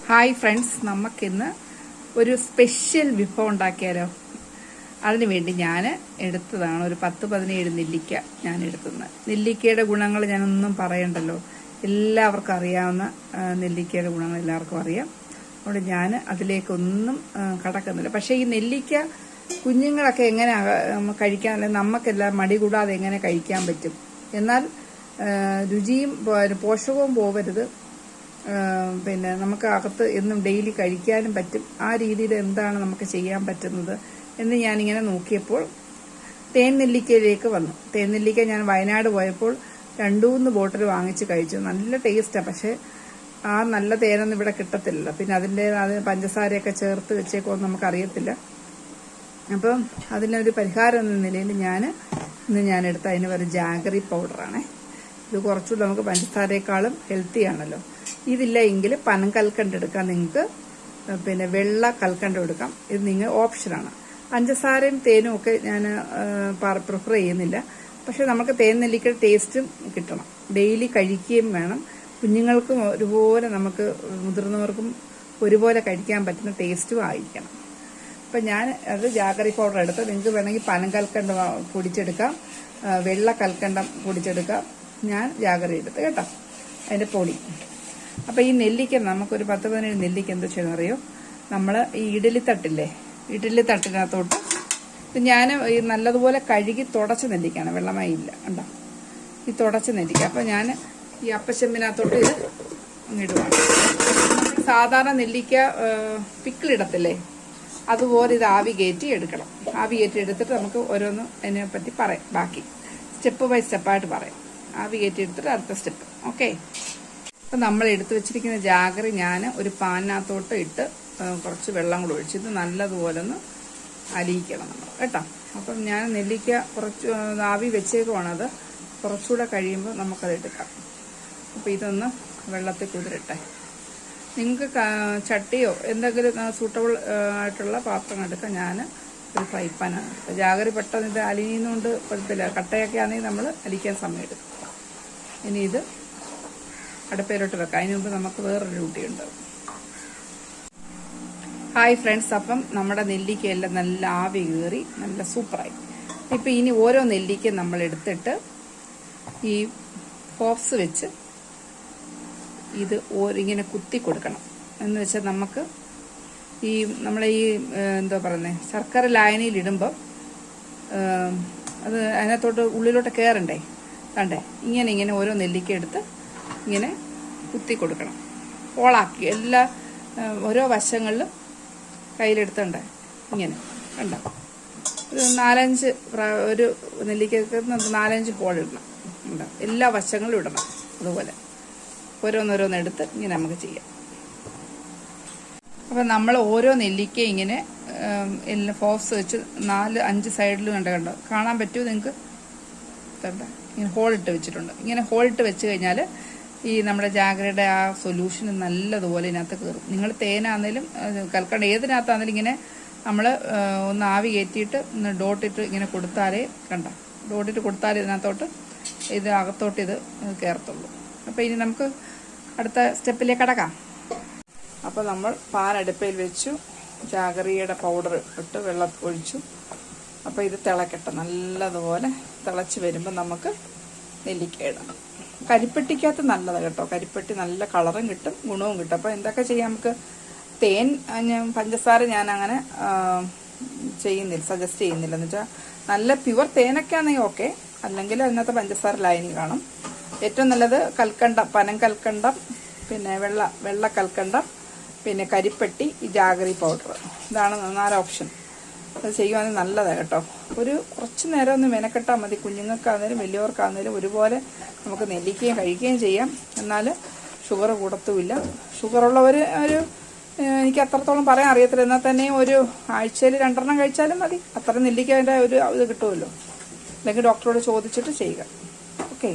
Hi friends, നമുക്കിന്ന് ഒരു special വിഭവം ഉണ്ടാക്കിയാലോ? അതിനുവേണ്ടി ഞാൻ എടുത്തതാണ് ഒരു 10-17 നെല്ലിക്ക. ഞാൻ എടുക്കുന്നത് നെല്ലിക്കയുടെ ഗുണങ്ങൾ ഞാനൊന്നും പറയണ്ടല്ലോ, എല്ലാവർക്കും അറിയാവുന്ന നെല്ലിക്കയുടെ ഗുണങ്ങൾ എല്ലാവർക്കും അറിയാം. അതുകൊണ്ട് ഞാൻ അതിലേക്കൊന്നും കടക്കുന്നില്ല. പക്ഷേ ഈ നെല്ലിക്ക കുഞ്ഞുങ്ങളൊക്കെ എങ്ങനെ കഴിക്കാൻ, അല്ലെങ്കിൽ നമുക്കെല്ലാം മടി കൂടാതെ എങ്ങനെ കഴിക്കാൻ പറ്റും, എന്നാൽ രുചിയും പോഷകവും പോവരുത്, പിന്നെ നമുക്ക് അകത്ത് എന്നും ഡെയിലി കഴിക്കാനും പറ്റും, ആ രീതിയിൽ എന്താണ് നമുക്ക് ചെയ്യാൻ പറ്റുന്നത് എന്ന് ഞാനിങ്ങനെ നോക്കിയപ്പോൾ തേൻ നെല്ലിക്കയിലേക്ക് വന്നു. തേൻ നെല്ലിക്ക ഞാൻ വയനാട് പോയപ്പോൾ 2-3 ബോട്ടിൽ വാങ്ങിച്ച് കഴിച്ചു. നല്ല ടേസ്റ്റാണ്. പക്ഷേ ആ നല്ല തേനൊന്നും ഇവിടെ കിട്ടത്തില്ലല്ലോ. പിന്നെ അതിൻ്റെ പഞ്ചസാരയൊക്കെ ചേർത്ത് വെച്ചേക്കൊന്നും നമുക്കറിയത്തില്ല. അപ്പം അതിനൊരു പരിഹാരം എന്ന നിലയിൽ ഞാൻ എടുത്ത അതിന് ഒരു ജാഗറി പൗഡറാണേ. ഇത് കുറച്ചുകൂടി നമുക്ക് പഞ്ചസാരയേക്കാളും ഹെൽത്തി ആണല്ലോ. ഇതില്ല എങ്കിൽ പനം കൽക്കണ്ട് എടുക്കാം, നിങ്ങൾക്ക് പിന്നെ വെള്ള കൽക്കണ്ട് എടുക്കാം. ഇത് നിങ്ങൾ ഓപ്ഷനാണ്. പഞ്ചസാരയും തേനും ഒക്കെ ഞാൻ പ്രിഫർ ചെയ്യുന്നില്ല. പക്ഷെ നമുക്ക് തേൻ നെല്ലിക്കയുടെ ടേസ്റ്റും കിട്ടണം, ഡെയിലി കഴിക്കുകയും വേണം. കുഞ്ഞുങ്ങൾക്കും ഒരുപോലെ, നമുക്ക് മുതിർന്നവർക്കും ഒരുപോലെ കഴിക്കാൻ പറ്റുന്ന ടേസ്റ്റും ആയിരിക്കണം. അപ്പം ഞാൻ അത് ജാഗറി പൗഡർ എടുത്ത്, നിങ്ങൾക്ക് വേണമെങ്കിൽ പനം കൽക്കണ്ട് പൊടിച്ചെടുക്കാം, വെള്ള കൽക്കണ്ടം പൊടിച്ചെടുക്കാം. ഞാൻ ജാഗറി എടുത്ത് കേട്ടോ, അതിൻ്റെ പൊടി. അപ്പം ഈ നെല്ലിക്ക നമുക്കൊരു 10-17 നെല്ലിക്ക എന്താ ചെയ്യുന്നറിയോ, നമ്മൾ ഈ ഇഡലി തട്ടിനകത്തോട്ട് ഞാൻ ഈ നല്ലതുപോലെ കഴുകി തുടച്ച് നെല്ലിക്കാണ്, വെള്ളമായി ഇല്ല ഉണ്ടോ, ഈ തുടച്ച് നെല്ലിക്ക. അപ്പം ഞാൻ ഈ അപ്പച്ചെമ്പിനകത്തോട്ട് ഇത് ഇടുവാണ്. സാധാരണ നെല്ലിക്ക പിക്കിളിടത്തില്ലേ, അതുപോലെ ഇത് ആവി കയറ്റി എടുക്കണം. ആവി കയറ്റി എടുത്തിട്ട് നമുക്ക് ഓരോന്ന് അതിനെപ്പറ്റി പറയാം, ബാക്കി സ്റ്റെപ്പ് ബൈ സ്റ്റെപ്പായിട്ട് പറയാം. ആവി കയറ്റി എടുത്തിട്ട് അടുത്ത സ്റ്റെപ്പ്. ഓക്കെ, അപ്പം നമ്മൾ എടുത്തു വെച്ചിരിക്കുന്ന ജാഗറി ഞാൻ ഒരു പാനിനകത്തോട്ട് ഇട്ട് കുറച്ച് വെള്ളം കൂടെ ഒഴിച്ച് ഇത് നല്ലതുപോലെ ഒന്ന് അലിയിക്കണം നമ്മൾ കേട്ടോ. അപ്പം ഞാൻ നെല്ലിക്ക കുറച്ച് ആവി വെച്ചേക്കുവാണത്, കുറച്ചുകൂടെ കഴിയുമ്പോൾ നമുക്കത് എടുക്കാം. അപ്പോൾ ഇതൊന്ന് വെള്ളത്തിൽ കുതിരട്ടെ. നിങ്ങൾക്ക് ചട്ടിയോ എന്തെങ്കിലും സൂട്ടബിൾ ആയിട്ടുള്ള പാത്രം എടുക്കാം. ഞാൻ ഒരു ഫ്രൈ പാനാണ് എടുത്തത്. ജാഗറി പെട്ടെന്ന് ഇത് അലിയുന്നതുകൊണ്ട് കുഴപ്പമില്ല, കട്ടയൊക്കെ ആണെങ്കിൽ നമ്മൾ അലിക്കാൻ സമയം എടുക്കും. ഇനി ഇത് അടുപ്പയിലോട്ട് വെക്കാം. അതിന് മുമ്പ് നമുക്ക് വേറൊരു ഡ്യൂട്ടിയുണ്ട്. ഹായ് ഫ്രണ്ട്സ്, അപ്പം നമ്മുടെ നെല്ലിക്കയെല്ലാം നല്ല ആവി കയറി നല്ല സൂപ്പറായി. ഇപ്പം ഇനി ഓരോ നെല്ലിക്ക നമ്മൾ എടുത്തിട്ട് ഈ ഫോക്സ് വെച്ച് ഇത് ഇങ്ങനെ കുത്തി കൊടുക്കണം. എന്ന് വെച്ചാൽ നമുക്ക് ഈ നമ്മളെ ഈ എന്താ പറയുന്നത്, ശർക്കര ലായനിയിലിടുമ്പം അത് അതിനകത്തോട്ട് ഉള്ളിലോട്ട് കയറണ്ടേ, കണ്ടേ, ഇങ്ങനെ ഓരോ നെല്ലിക്ക എടുത്ത് ഇങ്ങനെ കുത്തി കൊടുക്കണം. ഓളാക്കി ഓരോ വശങ്ങളിലും കയ്യിലെടുത്തുണ്ടേ ഇങ്ങനെ കണ്ടോ. ഒരു 4-5 ഒരു നെല്ലിക്കക്ക് 4-5 ഹോൾ ഇടണം, ഉണ്ടോ, എല്ലാ വശങ്ങളും ഇടണം. അതുപോലെ ഓരോന്നോരോന്നെടുത്ത് ഇങ്ങനെ നമുക്ക് ചെയ്യാം. അപ്പം നമ്മൾ ഓരോ നെല്ലിക്ക ഇങ്ങനെ എല്ലാം ഫോക്സ് വെച്ച് 4-5 സൈഡിലും കണ്ടോ, കാണാൻ പറ്റുമോ നിങ്ങൾക്ക്? ഇങ്ങനെ ഹോളിട്ട് വെച്ചിട്ടുണ്ട്. ഇങ്ങനെ ഹോളിട്ട് വെച്ച് കഴിഞ്ഞാൽ ഈ നമ്മുടെ ജാഗ്രയുടെ ആ സൊല്യൂഷൻ നല്ലതുപോലെ ഇതിനകത്ത് കയറും. നിങ്ങൾ തേനാന്നേലും കൽക്കണ്ട ഏതിനകത്താന്നേലും ഇങ്ങനെ നമ്മൾ ഒന്ന് ആവി കയറ്റിയിട്ട് ഒന്ന് ഡോട്ടിട്ട് ഇങ്ങനെ കൊടുത്താലേ ഡോട്ടിട്ട് കൊടുത്താലേ ഇതിനകത്തോട്ട് ഇത് അകത്തോട്ട് ഇത് കയറത്തുള്ളൂ. അപ്പോൾ ഇനി നമുക്ക് അടുത്ത സ്റ്റെപ്പിലേക്ക് കടക്കാം. അപ്പോൾ നമ്മൾ പാൻ അടുപ്പയിൽ വെച്ചു, ജാഗറിയുടെ പൗഡർ ഇട്ട് വെള്ളം ഒഴിച്ചു. അപ്പോൾ ഇത് തിളക്കട്ടെ. നല്ലതുപോലെ തിളച്ച് വരുമ്പോൾ നമുക്ക് നെല്ലിക്ക ഇടാം. കരിപ്പെട്ടിക്കകത്ത് നല്ലതാണ് കേട്ടോ, കരിപ്പെട്ടി നല്ല കളറും കിട്ടും, ഗുണവും കിട്ടും. അപ്പോൾ എന്തൊക്കെ ചെയ്യാം, നമുക്ക് തേൻ പഞ്ചസാര ഞാൻ അങ്ങനെ സജസ്റ്റ് ചെയ്യുന്നില്ല. എന്ന് വെച്ചാൽ നല്ല പ്യുവർ തേനൊക്കെ ആണെങ്കിൽ ഓക്കെ, അല്ലെങ്കിൽ അതിനകത്ത് പഞ്ചസാര ലൈനി കാണും. ഏറ്റവും നല്ലത് കൽക്കണ്ടം, പനം കൽക്കണ്ടം, പിന്നെ വെള്ള കൽക്കണ്ടം, പിന്നെ കരിപ്പെട്ടി, ഈ ജാഗറി പൗഡർ. ഇതാണ് 4 ഓപ്ഷൻ. അത് ചെയ്യുവാണെങ്കിൽ നല്ലതാണ് കേട്ടോ. കുറച്ച് നേരം ഒന്ന് മെനക്കെട്ടാൽ മതി. കുഞ്ഞുങ്ങൾക്കാണെങ്കിലും വലിയവർക്കാണെങ്കിലും ഒരുപോലെ നമുക്ക് നെല്ലിക്കുകയും കഴിക്കുകയും ചെയ്യാം. എന്നാൽ ഷുഗർ കൂടത്തുമില്ല. ഷുഗറുള്ളവർ എനിക്ക് അത്രത്തോളം പറയാൻ അറിയത്തില്ല, എന്നാൽ തന്നെ ഒരു ആഴ്ചയിൽ 2 കഴിച്ചാലും മതി. അത്ര നെല്ലിക്കതിൻ്റെ ഇത് കിട്ടുമല്ലോ. അല്ലെങ്കിൽ ഡോക്ടറോട് ചോദിച്ചിട്ട് ചെയ്യുക. ഓക്കെ,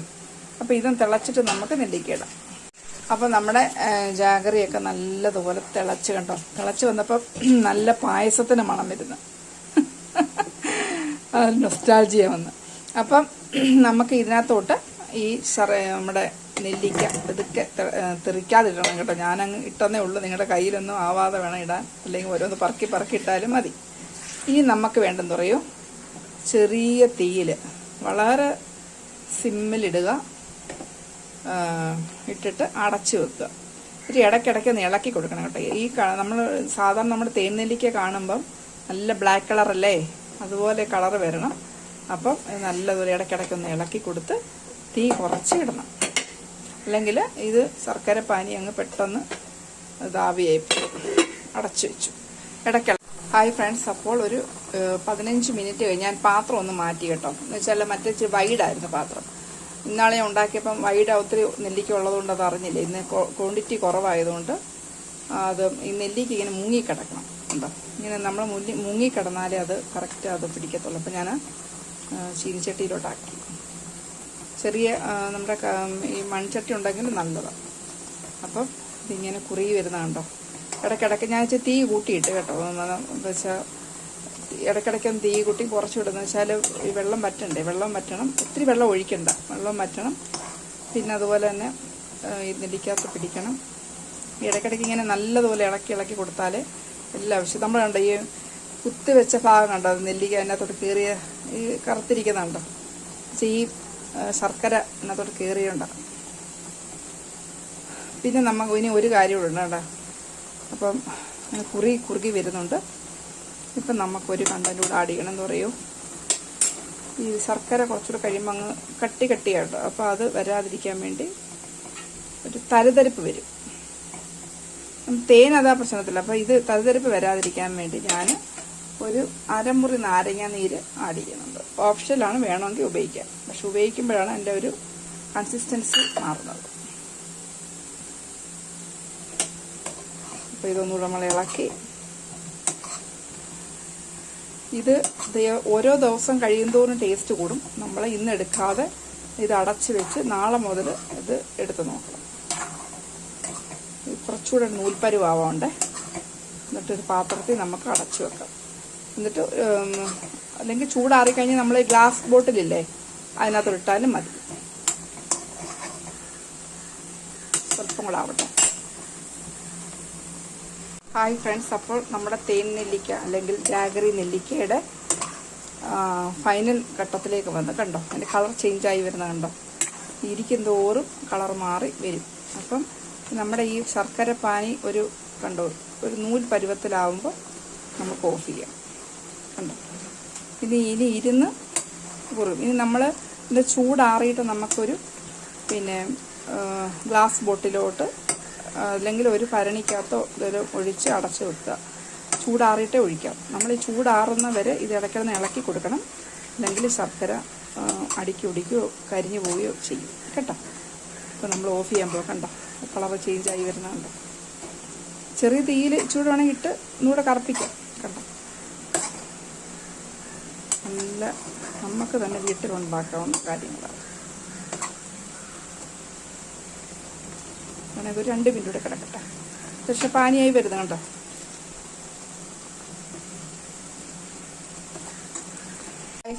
അപ്പോൾ ഇതും തിളച്ചിട്ട് നമുക്ക് നെല്ലിക്ക ഇടാം. അപ്പോൾ നമ്മുടെ ജാഗറിയൊക്കെ നല്ലതുപോലെ തിളച്ച് കണ്ടോ, തിളച്ച് വന്നപ്പോൾ നല്ല പായസത്തിന് മണം വരുന്നു. നൊസ്റ്റാൾജിയ വന്ന്. അപ്പം നമുക്ക് ഇതിനകത്തോട്ട് ഈ നമ്മുടെ നെല്ലിക്ക ഇതൊക്കെ തെറിക്കാതിടണം കേട്ടോ. ഞാനങ്ങ് ഇട്ടെന്നേ ഉള്ളൂ, നിങ്ങളുടെ കയ്യിലൊന്നും ആവാതെ വേണം ഇടാൻ, അല്ലെങ്കിൽ ഓരോന്ന് പറക്കി ഇട്ടാലും മതി. ഇനി നമുക്ക് വേണ്ടെന്ന് പറയൂ, ചെറിയ തീയിൽ വളരെ സിമ്മിലിടുക, ഇട്ടിട്ട് അടച്ചു വെക്കുക. ഒരു ഇടയ്ക്കിടയ്ക്ക് ഒന്ന് ഇളക്കി കൊടുക്കണം കേട്ടോ. ഈ നമ്മൾ സാധാരണ നമ്മുടെ തേൻ നെല്ലിക്ക കാണുമ്പം നല്ല ബ്ലാക്ക് കളറല്ലേ, അതുപോലെ കളർ വരണം. അപ്പം നല്ലതുപോലെ ഇടയ്ക്കിടയ്ക്ക് ഒന്ന് ഇളക്കി കൊടുത്ത് തീ കുറച്ച് ഇടണം, അല്ലെങ്കിൽ ഇത് ശർക്കര പാനി അങ്ങ് പെട്ടെന്ന് ആവിയായി അടച്ചു വെച്ചു. ഇടയ്ക്കിടയ്ക്ക് ഹായ് ഫ്രണ്ട്സ്, അപ്പോൾ ഒരു 15 മിനിറ്റ് കഴിഞ്ഞ് ഞാൻ പാത്രം ഒന്ന് മാറ്റി കേട്ടോ. എന്ന് വെച്ചാൽ മറ്റേ വൈഡായിരുന്നു പാത്രം. ഇന്നാളെ ഞാൻ ഉണ്ടാക്കിയപ്പം വൈഡ് ഒത്തിരി നെല്ലിക്ക ഉള്ളതുകൊണ്ട് അത് അറിഞ്ഞില്ല. ഇന്ന് ക്വാണ്ടിറ്റി കുറവായതുകൊണ്ട് അത് ഈ നെല്ലിക്ക ഇങ്ങനെ മുങ്ങിക്കിടക്കണം. ഉണ്ടോ, ഇങ്ങനെ നമ്മൾ മുങ്ങിക്കിടന്നാലേ അത് കറക്റ്റ് അത് പിടിക്കത്തുള്ളൂ. അപ്പം ഞാൻ ചീനിച്ചട്ടിയിലോട്ടാക്കി. ചെറിയ നമ്മുടെ ഈ മൺചട്ടി ഉണ്ടെങ്കിൽ നല്ലതാണ്. അപ്പം ഇതിങ്ങനെ കുറുകി വരുന്നതുണ്ടോ. ഇടയ്ക്കിടയ്ക്ക് ഞാൻ വെച്ചാൽ തീ കൂട്ടിയിട്ട് കേട്ടോ. എന്താ വെച്ചാൽ ഇടയ്ക്കിടയ്ക്കൊന്ന് തീ കൂട്ടി കുറച്ച് വിടുന്നത് വെച്ചാൽ ഈ വെള്ളം വറ്റണ്ടേ, വെള്ളം വറ്റണം, ഒത്തിരി വെള്ളം ഒഴിക്കണ്ട, വെള്ളം വറ്റണം. പിന്നെ അതുപോലെ തന്നെ ഈ നെല്ലിക്കകത്ത് പിടിക്കണം. ഇടയ്ക്കിടയ്ക്ക് ഇങ്ങനെ നല്ലതുപോലെ ഇളക്കി കൊടുത്താലേ എല്ലാ ആവശ്യം. നമ്മൾ കണ്ടോ ഈ കുത്തി വെച്ച ഭാഗം കണ്ടോ, നെല്ലിക്ക അതിനകത്തോട്ട് കയറിയ ഈ കറുത്തിരിക്കുന്നുണ്ടോ, ഈ ശർക്കര അതിനകത്തോട്ട് കയറിയുണ്ടാകും. പിന്നെ നമുക്ക് ഇനി ഒരു കാര്യം കൂടെ ഉണ്ട് കേട്ടോ. അപ്പം കുറുകി വരുന്നുണ്ട്. ഇപ്പം നമുക്കൊരു കണ്ടന്റ് കൂടെ ആഡ് ചെയ്യണം എന്ന് പറയൂ. ഈ ശർക്കര കുറച്ചുകൂടെ കഴിയുമ്പോൾ അങ്ങ് കട്ടിയാട്ടോ. അപ്പോൾ അത് വരാതിരിക്കാൻ വേണ്ടി ഒരു തരിതരിപ്പ് വരും. തേൻ അതാ പ്രശ്നത്തില്ല. അപ്പോൾ ഇത് തരിതരിപ്പ് വരാതിരിക്കാൻ വേണ്ടി ഞാൻ ഒരു അരമുറി നാരങ്ങ നീര് ആഡ് ചെയ്യുന്നുണ്ട്. ഓപ്ഷനിലാണ്, വേണമെങ്കിൽ ഉപയോഗിക്കാം. പക്ഷെ ഉപയോഗിക്കുമ്പോഴാണ് എൻ്റെ ഒരു കൺസിസ്റ്റൻസി മാറുന്നത്. അപ്പോൾ ഇതൊന്നുകൂടെ നമ്മൾ ഇളക്കി ഇത് ഓരോ ദിവസം കഴിയുന്തോറും ടേസ്റ്റ് കൂടും. നമ്മൾ ഇന്ന് എടുക്കാതെ ഇത് അടച്ച് വെച്ച് നാളെ മുതൽ ഇത് എടുത്ത് നോക്കണം. കുറച്ചുകൂടെ നൂൽപ്പരുവാവണ്ടേ. എന്നിട്ടൊരു പാത്രത്തിൽ നമുക്ക് അടച്ചു വെക്കാം. എന്നിട്ട് അല്ലെങ്കിൽ ചൂടാറിക്കഴിഞ്ഞ് നമ്മൾ ഗ്ലാസ് ബോട്ടിലില്ലേ അതിനകത്ത് ഇട്ടാലും മതി. സ്വല്പം കൂടെ ആവട്ടെ. ഹായ് ഫ്രണ്ട്സ്, അപ്പോൾ നമ്മുടെ തേൻ നെല്ലിക്ക അല്ലെങ്കിൽ ജാഗറി നെല്ലിക്കയുടെ ഫൈനൽ ഘട്ടത്തിലേക്ക് വന്ന് കണ്ടോ, അതിൻ്റെ കളർ ചേഞ്ചായി വരുന്ന കണ്ടോ. ഇരിക്കും തോറും കളർ മാറി വരും. അപ്പം നമ്മുടെ ഈ ശർക്കര പാനി ഒരു കണ്ടോ ഒരു നൂൽ പരുവത്തിലാവുമ്പോൾ നമുക്ക് ഓഫ് ചെയ്യാം. കണ്ടോ, ഇനി ഇരുന്ന് കുറും. ഇനി നമ്മൾ ഇതിൻ്റെ ചൂടാറിയിട്ട് നമുക്കൊരു ഗ്ലാസ് ബോട്ടിലോട്ട് അല്ലെങ്കിൽ ഒരു ഭരണിക്കകത്തോ ഇതൊരു ഒഴിച്ച് അടച്ച് വെക്കുക. ചൂടാറിയിട്ടേ ഒഴിക്കാം. നമ്മൾ ഈ ചൂടാറുന്ന വരെ ഇത് ഇടയ്ക്കിടന്ന് ഇളക്കി കൊടുക്കണം, അല്ലെങ്കിൽ ശർക്കര അടിക്കുകയോ കരിഞ്ഞു പോവുകയോ ചെയ്യും കേട്ടോ. അപ്പോൾ നമ്മൾ ഓഫ് ചെയ്യാൻ പോകും. കണ്ടോ കളർ ചേഞ്ചായി വരുന്നുണ്ടോ. ചെറിയ തീയിൽ ചൂടാണെങ്കിൽ ഇട്ട് ഒന്നുകൂടെ കറുപ്പിക്കാം. കണ്ടോ, നല്ല നമുക്ക് തന്നെ വീട്ടിലുണ്ടാക്കാവുന്ന കാര്യങ്ങളാണ്. അങ്ങനെ ഒരു 2 മിനിറ്റ് കൂടെ കിടക്കട്ടെ. പക്ഷെ പാനിയായി വരുന്നത് കണ്ടോ.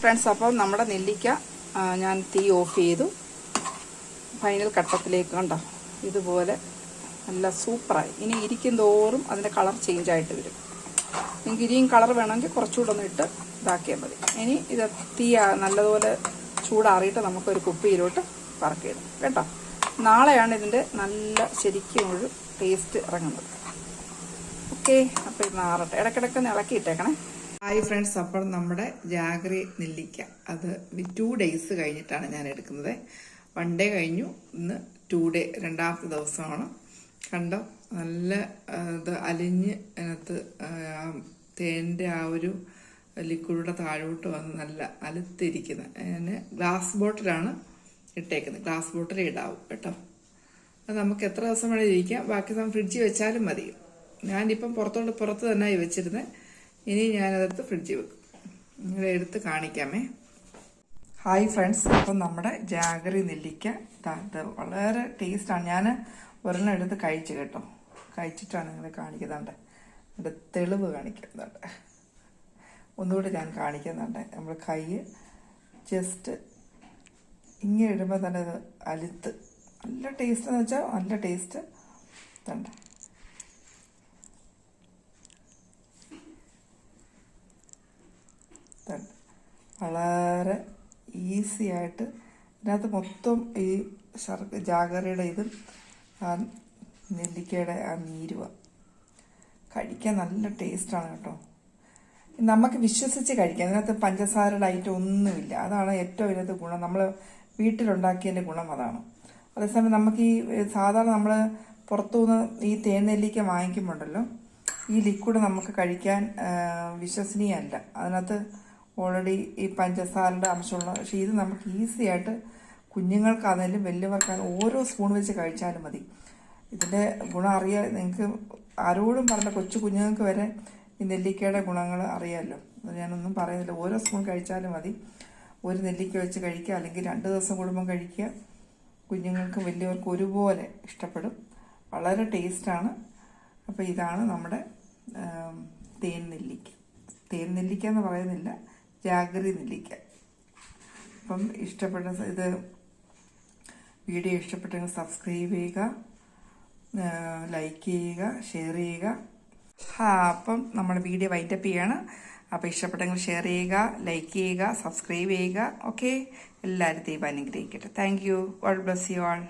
ഫ്രണ്ട്സ്, അപ്പം നമ്മുടെ നെല്ലിക്ക ഞാൻ തീ ഓഫ് ചെയ്തു. ഫൈനൽ ഘട്ടത്തിലേക്ക് കണ്ടോ ഇതുപോലെ നല്ല സൂപ്പറായി. ഇനി ഇരിക്കും തോറും അതിൻ്റെ കളർ ചേഞ്ചായിട്ട് വരും. നിങ്ങൾക്ക് ഇനിയും കളർ വേണമെങ്കിൽ കുറച്ചുകൂടെ ഒന്ന് ഇട്ട് ഇതാക്കിയാൽ മതി. ഇനി ഇത് തീ നല്ലതുപോലെ ചൂടാറിയിട്ട് നമുക്കൊരു കുപ്പിയിലോട്ട് പറക്കിയിടും കേട്ടോ. നാളെയാണ് ഇതിൻ്റെ നല്ല ശരിക്കും ഒരു ടേസ്റ്റ് ഇറങ്ങുന്നത്. ഓക്കെ, അപ്പോൾ ഇത് നാറട്ടെ. ഇടയ്ക്കിടയ്ക്ക് ഇളക്കിയിട്ടേക്കണേ. ഹായ് ഫ്രണ്ട്സ്, അപ്പോൾ നമ്മുടെ ജാഗറി നെല്ലിക്ക അത് 2 ഡേയ്സ് കഴിഞ്ഞിട്ടാണ് ഞാൻ എടുക്കുന്നത്. 1 ഡേ കഴിഞ്ഞു, ഇന്ന് 2 ഡേ, 2ാമത്തെ ദിവസമാണ്. കണ്ടോ നല്ല ഇത് അലിഞ്ഞ് അതിനകത്ത് തേൻ്റെ ആ ഒരു ലിക്വിഡുടെ താഴോട്ട് വന്ന് നല്ല അലുത്തിരിക്കുന്നത്. ഞാൻ ഗ്ലാസ് ബോട്ടിലാണ് ഇട്ടേക്കുന്നത്. ഗ്ലാസ് ബോട്ടിലേ ഇടാവും കേട്ടോ. അത് നമുക്ക് എത്ര ദിവസം വേണേൽ ഇരിക്കാം. ബാക്കി സമയം ഫ്രിഡ്ജിൽ വെച്ചാലും മതി. ഞാനിപ്പം പുറത്ത് തന്നെ വെച്ചിരുന്നത്. ഇനി ഞാനതെടുത്ത് ഫ്രിഡ്ജിൽ വെക്കും. നിങ്ങളെ എടുത്ത് കാണിക്കാമേ. ഹായ് ഫ്രണ്ട്സ്, അപ്പം നമ്മുടെ ജാഗറി നെല്ലിക്ക ഇത് വളരെ ടേസ്റ്റാണ്. ഞാൻ ഒരെണ്ണം എടുത്ത് കഴിച്ചു കേട്ടോ. കഴിച്ചിട്ടാണ് നിങ്ങളെ കാണിക്കുന്നുണ്ട്. എൻ്റെ തെളിവ് കാണിക്കുന്നുണ്ട്. ഒന്നുകൂടി ഞാൻ കാണിക്കുന്നുണ്ട്. നമ്മൾ കൈ ജസ്റ്റ് ഇങ്ങനെ ഇടുമ്പോൾ തന്നെ അത് നല്ല ടേസ്റ്റ് എന്ന് വെച്ചാൽ നല്ല ടേസ്റ്റ്. ഇതുണ്ട്, വളരെ ഈസി ആയിട്ട് ഇതിനകത്ത് മൊത്തം ഈ ജാഗറിയുടെ ഇതും ആ നെല്ലിക്കയുടെ ആ നീരുവാണ്. കഴിക്കാൻ നല്ല ടേസ്റ്റാണ് കേട്ടോ. നമുക്ക് വിശ്വസിച്ച് കഴിക്കാം. അതിനകത്ത് പഞ്ചസാരയുടെ ഐറ്റം ഒന്നുമില്ല. അതാണ് ഏറ്റവും ഇതിനകത്ത് ഗുണം. നമ്മൾ വീട്ടിലുണ്ടാക്കിയതിൻ്റെ ഗുണം അതാണ്. അതേസമയം നമുക്ക് ഈ സാധാരണ നമ്മൾ പുറത്തുനിന്ന് ഈ തേൻ നെല്ലിക്ക വാങ്ങിക്കുമ്പോണ്ടല്ലോ, ഈ ലിക്വിഡ് നമുക്ക് കഴിക്കാൻ വിശ്വസനീയമല്ല. അതിനകത്ത് ഓൾറെഡി ഈ പഞ്ചസാരയുടെ അംശമുള്ള. പക്ഷേ ഇത് നമുക്ക് ഈസി ആയിട്ട് കുഞ്ഞുങ്ങൾക്കാണെങ്കിലും വലിയവർക്കാണെങ്കിലും ഓരോ സ്പൂൺ വെച്ച് കഴിച്ചാലും മതി. ഇതിൻ്റെ ഗുണം അറിയാൻ നിങ്ങൾക്ക് ആരോടും പറഞ്ഞ കൊച്ചു കുഞ്ഞുങ്ങൾക്ക് വരെ ഈ നെല്ലിക്കയുടെ ഗുണങ്ങൾ അറിയാമല്ലോ. അത് ഞാനൊന്നും പറയുന്നില്ല. ഓരോ സ്പൂൺ കഴിച്ചാലും മതി. ഒരു നെല്ലിക്ക വെച്ച് കഴിക്കുക, അല്ലെങ്കിൽ 2 ദിവസം കൂടുമ്പം കഴിക്കുക. കുഞ്ഞുങ്ങൾക്കും വലിയവർക്കും ഒരുപോലെ ഇഷ്ടപ്പെടും. വളരെ ടേസ്റ്റാണ്. അപ്പോൾ ഇതാണ് നമ്മുടെ തേൻ നെല്ലിക്ക. തേൻ നെല്ലിക്ക എന്ന് പറയുന്നില്ല, ജാഗറി നെല്ലിക്ക. അപ്പം ഇഷ്ടപ്പെട്ട ഇത് വീഡിയോ ഇഷ്ടപ്പെട്ടെങ്കിൽ സബ്സ്ക്രൈബ് ചെയ്യുക, ലൈക്ക് ചെയ്യുക, ഷെയർ ചെയ്യുക. അപ്പം നമ്മുടെ വീഡിയോ വൈൻഡപ്പ് ചെയ്യാണ്. അപ്പോൾ ഇഷ്ടപ്പെട്ടെങ്കിൽ ഷെയർ ചെയ്യുക, ലൈക്ക് ചെയ്യുക, സബ്സ്ക്രൈബ് ചെയ്യുക. ഓക്കെ, എല്ലാവരും ദൈവം അനുഗ്രഹിക്കട്ടെ. Thank you. God bless you all.